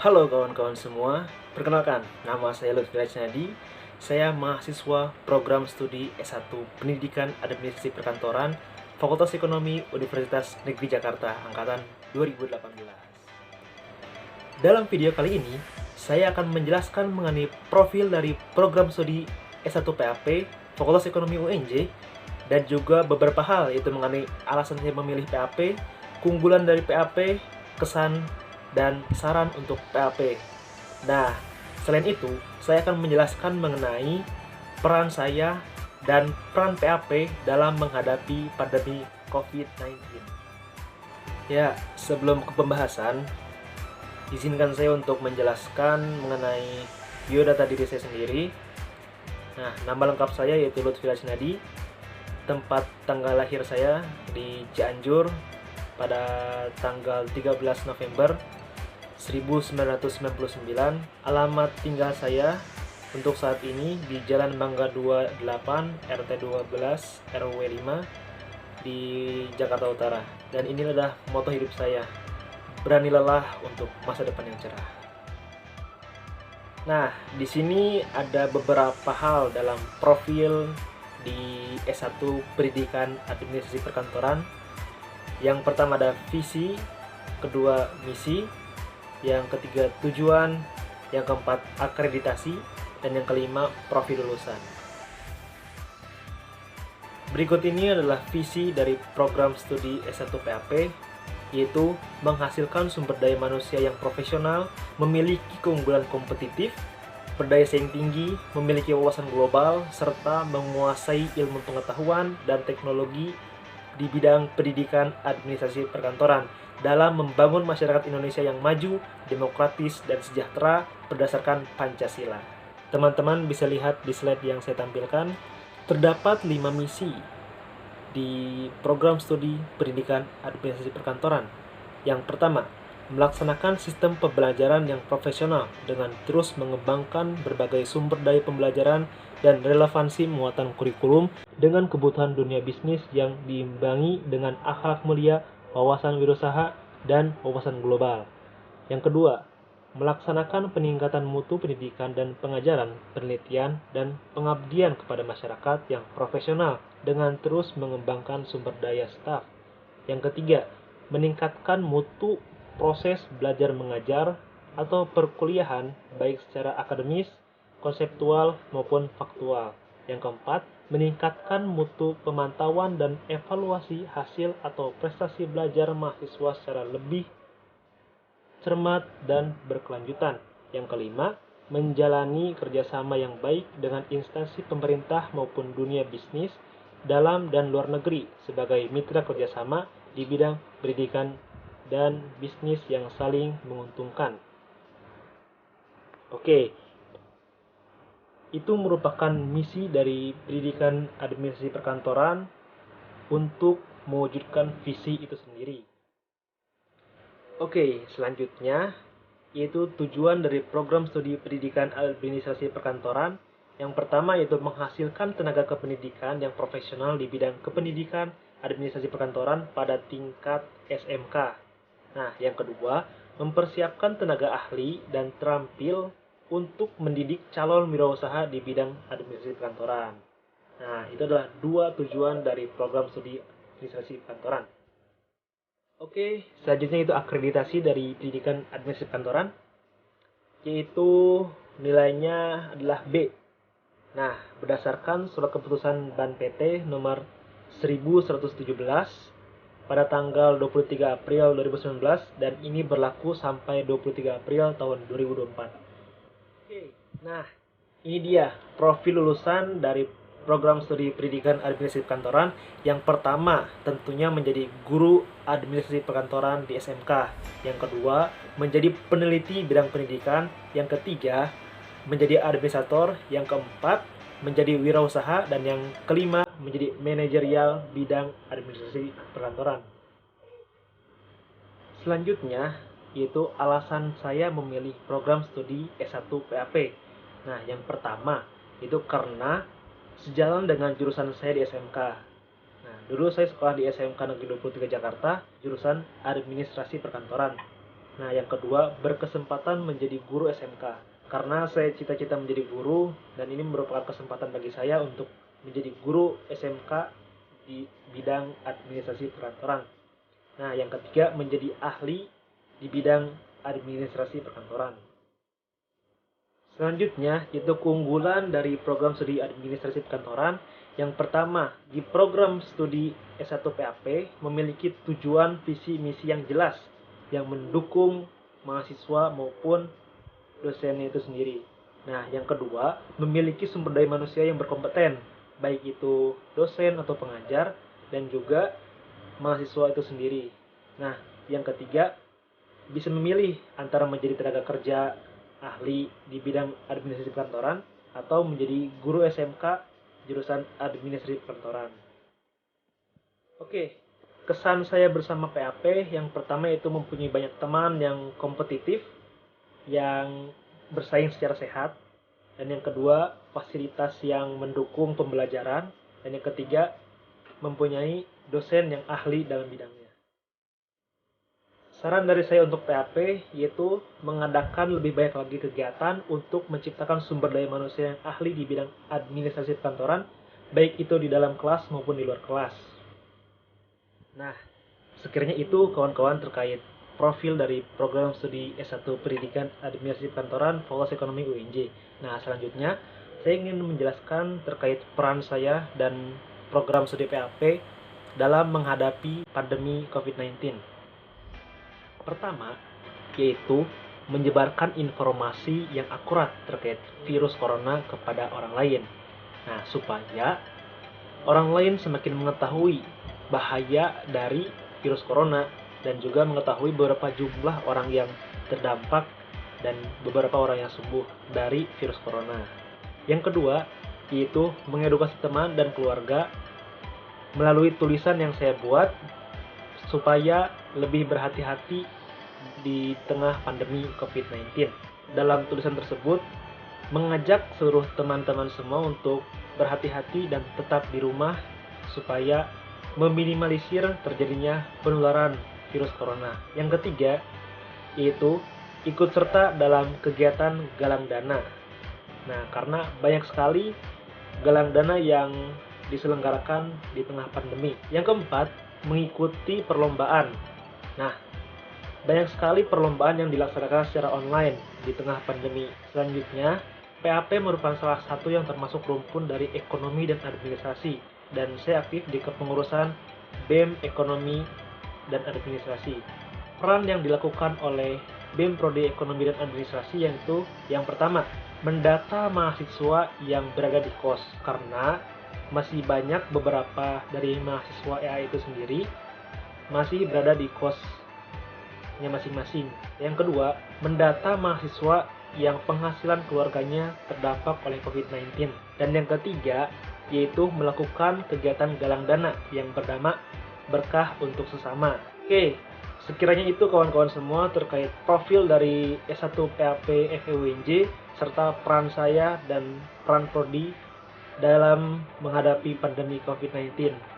Halo kawan-kawan semua, perkenalkan, nama saya Lutfi Rajnadi. Saya mahasiswa program studi S1 Pendidikan Administrasi Perkantoran, Fakultas Ekonomi Universitas Negeri Jakarta, Angkatan 2018. Dalam video kali ini, saya akan menjelaskan mengenai profil dari program studi S1 PAP, Fakultas Ekonomi UNJ, dan juga beberapa hal, yaitu mengenai alasan saya memilih PAP, keunggulan dari PAP, kesan, dan saran untuk PAP. Nah, selain itu, saya akan menjelaskan mengenai peran saya dan peran PAP dalam menghadapi pandemi COVID-19. Ya, sebelum ke pembahasan, izinkan saya untuk menjelaskan mengenai biodata diri saya sendiri. Nah, nama lengkap saya yaitu Lutfi Rajnadi. Tempat tanggal lahir saya di Cianjur pada tanggal 13 November 1999. Alamat tinggal saya untuk saat ini di Jalan Mangga 28, RT 12, RW 5 di Jakarta Utara. Dan ini adalah moto hidup saya. Berani lelah untuk masa depan yang cerah. Nah, di sini ada beberapa hal dalam profil di S1 Pendidikan Administrasi Perkantoran. Yang pertama ada visi, kedua misi, yang ketiga tujuan, yang keempat akreditasi, dan yang kelima profil lulusan. Berikut ini adalah visi dari program studi S1 PAP, yaitu menghasilkan sumber daya manusia yang profesional, memiliki keunggulan kompetitif, berdaya saing tinggi, memiliki wawasan global, serta menguasai ilmu pengetahuan dan teknologi di bidang pendidikan administrasi perkantoran dalam membangun masyarakat Indonesia yang maju, demokratis, dan sejahtera berdasarkan Pancasila. Teman-teman bisa lihat di slide yang saya tampilkan, terdapat 5 misi di program studi pendidikan administrasi perkantoran. Yang pertama, melaksanakan sistem pembelajaran yang profesional dengan terus mengembangkan berbagai sumber daya pembelajaran dan relevansi muatan kurikulum dengan kebutuhan dunia bisnis yang diimbangi dengan akhlak mulia, wawasan wirausaha, dan wawasan global. Yang kedua, melaksanakan peningkatan mutu pendidikan dan pengajaran, penelitian, dan pengabdian kepada masyarakat yang profesional dengan terus mengembangkan sumber daya staf. Yang ketiga, meningkatkan mutu proses belajar mengajar atau perkuliahan baik secara akademis, konseptual, maupun faktual. Yang keempat, meningkatkan mutu pemantauan dan evaluasi hasil atau prestasi belajar mahasiswa secara lebih cermat dan berkelanjutan. Yang kelima, menjalani kerjasama yang baik dengan instansi pemerintah maupun dunia bisnis dalam dan luar negeri sebagai mitra kerjasama di bidang pendidikan dan bisnis yang saling menguntungkan. Oke, itu merupakan misi dari pendidikan administrasi perkantoran untuk mewujudkan visi itu sendiri. Oke, selanjutnya yaitu tujuan dari program studi pendidikan administrasi perkantoran. Yang pertama yaitu menghasilkan tenaga kependidikan yang profesional di bidang kependidikan administrasi perkantoran pada tingkat SMK. Nah, yang kedua, mempersiapkan tenaga ahli dan terampil untuk mendidik calon wirausaha di bidang administrasi perkantoran. Nah, itu adalah dua tujuan dari program studi administrasi perkantoran. Oke, selanjutnya itu akreditasi dari pendidikan administrasi perkantoran, yaitu nilainya adalah B. Nah, berdasarkan surat keputusan Ban PT nomor 1117 pada tanggal 23 April 2019 dan ini berlaku sampai 23 April tahun 2024. Oke, nah ini dia profil lulusan dari program studi pendidikan administrasi perkantoran. Yang pertama tentunya menjadi guru administrasi perkantoran di SMK. Yang kedua menjadi peneliti bidang pendidikan. Yang ketiga menjadi administrator. Yang keempat menjadi wirausaha. Dan yang kelima menjadi manajerial bidang administrasi perkantoran. Selanjutnya yaitu alasan saya memilih program studi S1 PAP. Nah, yang pertama itu karena sejalan dengan jurusan saya di SMK. Dulu saya sekolah di SMK Negeri 23 Jakarta, jurusan Administrasi Perkantoran. Nah, yang kedua, berkesempatan menjadi guru SMK. Karena saya cita-cita menjadi guru, dan ini merupakan kesempatan bagi saya untuk menjadi guru SMK di bidang administrasi perkantoran. Nah, yang ketiga, menjadi ahli di bidang administrasi perkantoran. Selanjutnya, itu keunggulan dari program studi administrasi perkantoran. Yang pertama, di program studi S1 PAP memiliki tujuan visi misi yang jelas yang mendukung mahasiswa maupun dosennya itu sendiri. Nah, yang kedua, memiliki sumber daya manusia yang berkompeten, baik itu dosen atau pengajar dan juga mahasiswa itu sendiri. Nah, yang ketiga, bisa memilih antara menjadi tenaga kerja ahli di bidang administrasi perkantoran atau menjadi guru SMK jurusan administrasi perkantoran. Oke, kesan saya bersama PAP yang pertama itu mempunyai banyak teman yang kompetitif, yang bersaing secara sehat, dan yang kedua fasilitas yang mendukung pembelajaran, dan yang ketiga mempunyai dosen yang ahli dalam bidangnya. Saran dari saya untuk PAP yaitu mengadakan lebih banyak lagi kegiatan untuk menciptakan sumber daya manusia yang ahli di bidang administrasi perkantoran, baik itu di dalam kelas maupun di luar kelas. Nah, sekiranya itu kawan-kawan terkait profil dari program studi S1 Pendidikan Administrasi Perkantoran Fakultas Ekonomi UNJ. Nah, selanjutnya saya ingin menjelaskan terkait peran saya dan program studi PAP dalam menghadapi pandemi COVID-19. Pertama, yaitu menyebarkan informasi yang akurat terkait virus corona kepada orang lain. Nah, supaya orang lain semakin mengetahui bahaya dari virus corona dan juga mengetahui beberapa jumlah orang yang terdampak dan beberapa orang yang sembuh dari virus corona. Yang kedua, yaitu mengedukasi teman dan keluarga melalui tulisan yang saya buat supaya lebih berhati-hati di tengah pandemi COVID-19. Dalam tulisan tersebut, mengajak seluruh teman-teman semua untuk berhati-hati dan tetap di rumah supaya meminimalisir terjadinya penularan virus corona. Yang ketiga, yaitu ikut serta dalam kegiatan galang dana. Nah, karena banyak sekali galang dana yang diselenggarakan di tengah pandemi. Yang keempat, mengikuti perlombaan. Nah, banyak sekali perlombaan yang dilaksanakan secara online di tengah pandemi. Selanjutnya, PAP merupakan salah satu yang termasuk rumpun dari ekonomi dan administrasi, dan saya aktif di kepengurusan BEM Ekonomi dan Administrasi. Peran yang dilakukan oleh BEM Prodi Ekonomi dan Administrasi yaitu yang pertama, mendata mahasiswa yang berada di kos, karena masih banyak beberapa dari mahasiswa EA itu sendiri masih berada di kosnya masing-masing. Yang kedua, mendata mahasiswa yang penghasilan keluarganya terdampak oleh COVID-19. Dan yang ketiga, yaitu melakukan kegiatan galang dana yang bernama Berkah untuk Sesama. Oke, sekiranya itu kawan-kawan semua terkait profil dari S1 PAP FEUNJ serta peran saya dan peran Prodi dalam menghadapi pandemi COVID-19.